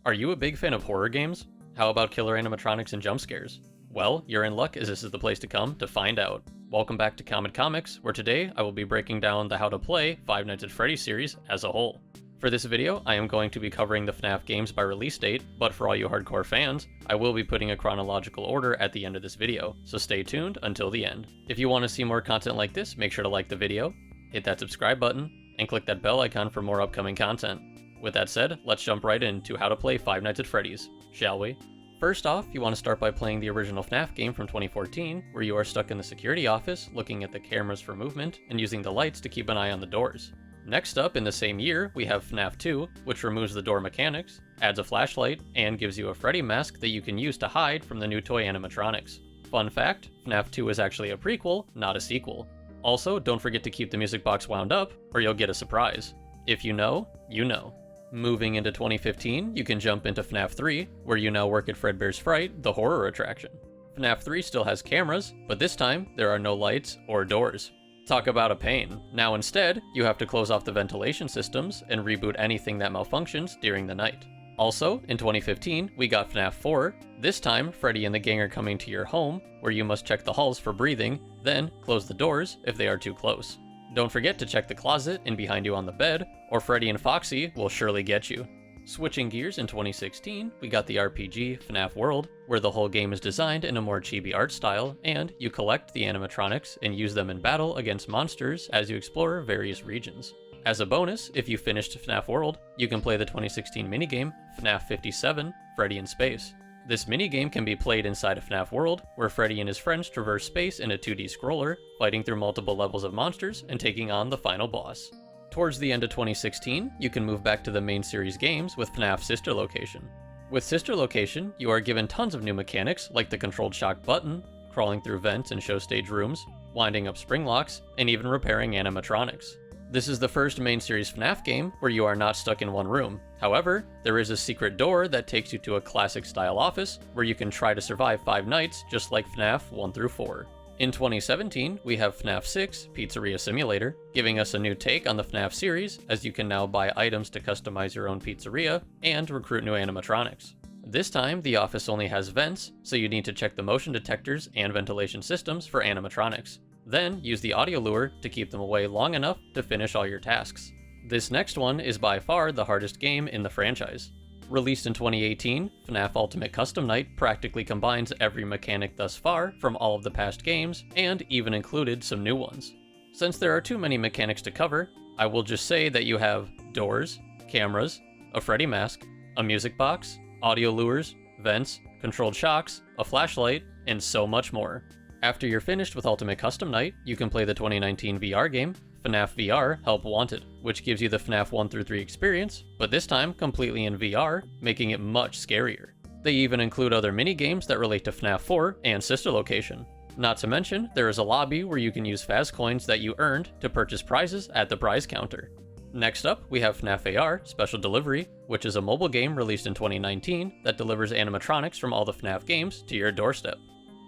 Are you a big fan of horror games? How about killer animatronics and jump scares? Well, you're in luck, as this is the place to come to find out. Welcome back to Comet Comics, where today I will be breaking down the How to Play Five Nights at Freddy's series as a whole. For this video, I am going to be covering the FNAF games by release date, but for all you hardcore fans, I will be putting a chronological order at the end of this video, so stay tuned until the end. If you want to see more content like this, make sure to like the video, hit that subscribe button, and click that bell icon for more upcoming content. With that said, let's jump right into How to Play Five Nights at Freddy's, shall we? First off, you want to start by playing the original FNAF game from 2014, where you are stuck in the security office, looking at the cameras for movement, and using the lights to keep an eye on the doors. Next up, in the same year, we have FNAF 2, which removes the door mechanics, adds a flashlight, and gives you a Freddy mask that you can use to hide from the new toy animatronics. Fun fact, FNAF 2 is actually a prequel, not a sequel. Also, don't forget to keep the music box wound up, or you'll get a surprise. If you know, you know. Moving into 2015, you can jump into FNAF 3, where you now work at Fredbear's Fright, the horror attraction. FNAF 3 still has cameras, but this time, there are no lights or doors. Talk about a pain. Now instead, you have to close off the ventilation systems and reboot anything that malfunctions during the night. Also, in 2015, we got FNAF 4. This time, Freddy and the gang are coming to your home, where you must check the halls for breathing, then close the doors if they are too close. Don't forget to check the closet and behind you on the bed, or Freddy and Foxy will surely get you. Switching gears in 2016, we got the RPG FNAF World, where the whole game is designed in a more chibi art style, and you collect the animatronics and use them in battle against monsters as you explore various regions. As a bonus, if you finished FNAF World, you can play the 2016 minigame FNAF 57 Freddy in Space. This minigame can be played inside a FNAF World, where Freddy and his friends traverse space in a 2D scroller, fighting through multiple levels of monsters and taking on the final boss. Towards the end of 2016, you can move back to the main series games with FNAF Sister Location. With Sister Location, you are given tons of new mechanics like the controlled shock button, crawling through vents and show stage rooms, winding up spring locks, and even repairing animatronics. This is the first main series FNAF game where you are not stuck in one room. However, there is a secret door that takes you to a classic style office where you can try to survive 5 nights just like FNAF 1 through 4. In 2017, we have FNAF 6 Pizzeria Simulator, giving us a new take on the FNAF series as you can now buy items to customize your own pizzeria and recruit new animatronics. This time, the office only has vents, so you need to check the motion detectors and ventilation systems for animatronics. Then, use the audio lure to keep them away long enough to finish all your tasks. This next one is by far the hardest game in the franchise. Released in 2018, FNAF Ultimate Custom Night practically combines every mechanic thus far from all of the past games, and even included some new ones. Since there are too many mechanics to cover, I will just say that you have doors, cameras, a Freddy mask, a music box, audio lures, vents, controlled shocks, a flashlight, and so much more. After you're finished with Ultimate Custom Night, you can play the 2019 VR game, FNAF VR Help Wanted, which gives you the FNAF 1 through 3 experience, but this time completely in VR, making it much scarier. They even include other mini-games that relate to FNAF 4 and Sister Location. Not to mention, there is a lobby where you can use Faz coins that you earned to purchase prizes at the prize counter. Next up, we have FNAF AR Special Delivery, which is a mobile game released in 2019 that delivers animatronics from all the FNAF games to your doorstep.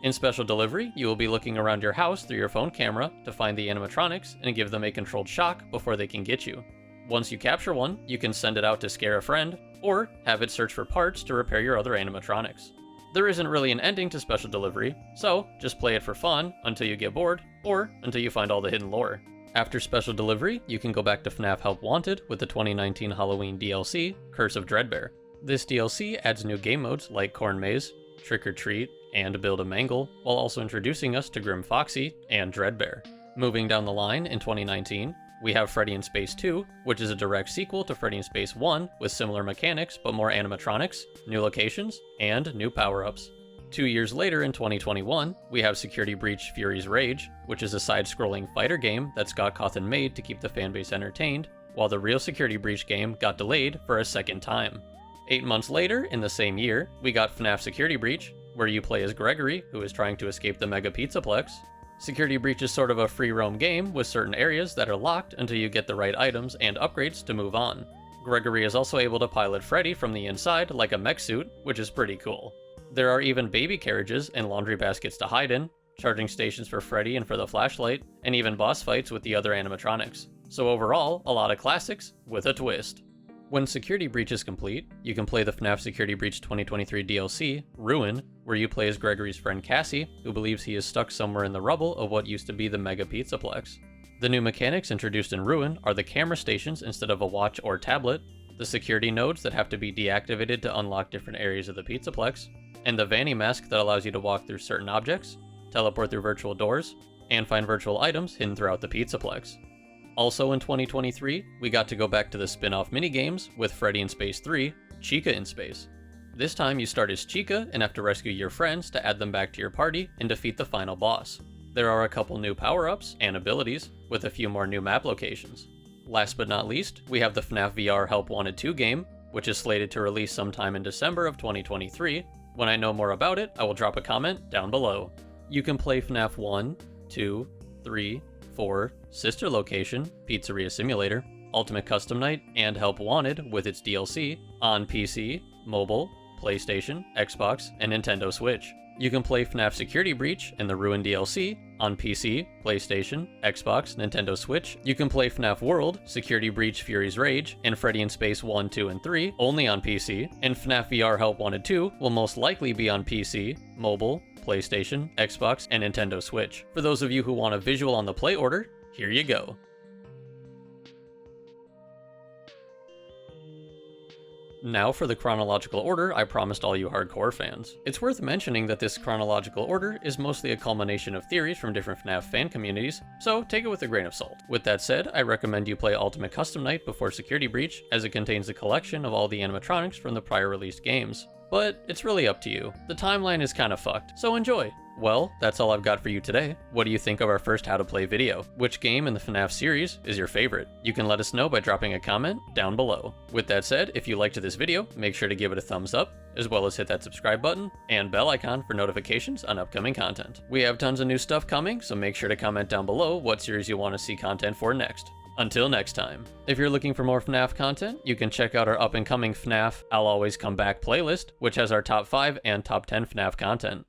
In Special Delivery, you will be looking around your house through your phone camera to find the animatronics and give them a controlled shock before they can get you. Once you capture one, you can send it out to scare a friend, or have it search for parts to repair your other animatronics. There isn't really an ending to Special Delivery, so just play it for fun until you get bored, or until you find all the hidden lore. After Special Delivery, you can go back to FNAF Help Wanted with the 2019 Halloween DLC, Curse of Dreadbear. This DLC adds new game modes like Corn Maze, Trick or Treat, and Build a Mangle, while also introducing us to Grim Foxy and Dreadbear. Moving down the line in 2019, we have Freddy in Space 2, which is a direct sequel to Freddy in Space 1 with similar mechanics but more animatronics, new locations, and new power-ups. 2 years later in 2021, we have Security Breach Fury's Rage, which is a side-scrolling fighter game that Scott Cawthon made to keep the fanbase entertained, while the real Security Breach game got delayed for a second time. 8 months later, in the same year, we got FNAF Security Breach, where you play as Gregory, who is trying to escape the Mega Pizzaplex. Security Breach is sort of a free roam game with certain areas that are locked until you get the right items and upgrades to move on. Gregory is also able to pilot Freddy from the inside like a mech suit, which is pretty cool. There are even baby carriages and laundry baskets to hide in, charging stations for Freddy and for the flashlight, and even boss fights with the other animatronics. So overall, a lot of classics with a twist. When Security Breach is complete, you can play the FNAF Security Breach 2023 DLC, Ruin, where you play as Gregory's friend Cassie, who believes he is stuck somewhere in the rubble of what used to be the Mega Pizzaplex. The new mechanics introduced in Ruin are the camera stations instead of a watch or tablet, the security nodes that have to be deactivated to unlock different areas of the Pizzaplex, and the Vanny mask that allows you to walk through certain objects, teleport through virtual doors, and find virtual items hidden throughout the Pizzaplex. Also in 2023, we got to go back to the spin-off minigames with Freddy in Space 3, Chica in Space. This time you start as Chica and have to rescue your friends to add them back to your party and defeat the final boss. There are a couple new power-ups and abilities, with a few more new map locations. Last but not least, we have the FNAF VR Help Wanted 2 game, which is slated to release sometime in December of 2023. When I know more about it, I will drop a comment down below. You can play FNAF 1, 2, 3, 4, Sister Location, Pizzeria Simulator, Ultimate Custom Night, and Help Wanted with its DLC on PC, mobile, PlayStation, Xbox, and Nintendo Switch. You can play FNAF Security Breach and the Ruin DLC on PC, PlayStation, Xbox, Nintendo Switch. You can play FNAF World, Security Breach Fury's Rage, and Freddy in Space 1, 2, and 3 only on PC, and FNAF VR Help Wanted 2 will most likely be on PC, mobile, PlayStation, Xbox, and Nintendo Switch. For those of you who want a visual on the play order, here you go. Now for the chronological order I promised all you hardcore fans. It's worth mentioning that this chronological order is mostly a culmination of theories from different FNAF fan communities, so take it with a grain of salt. With that said, I recommend you play Ultimate Custom Night before Security Breach, as it contains a collection of all the animatronics from the prior released games. But it's really up to you. The timeline is kinda fucked, so enjoy! Well, that's all I've got for you today. What do you think of our first How to Play video? Which game in the FNAF series is your favorite? You can let us know by dropping a comment down below. With that said, if you liked this video, make sure to give it a thumbs up, as well as hit that subscribe button and bell icon for notifications on upcoming content. We have tons of new stuff coming, so make sure to comment down below what series you want to see content for next. Until next time. If you're looking for more FNAF content, you can check out our up-and-coming FNAF I'll Always Come Back playlist, which has our top 5 and top 10 FNAF content.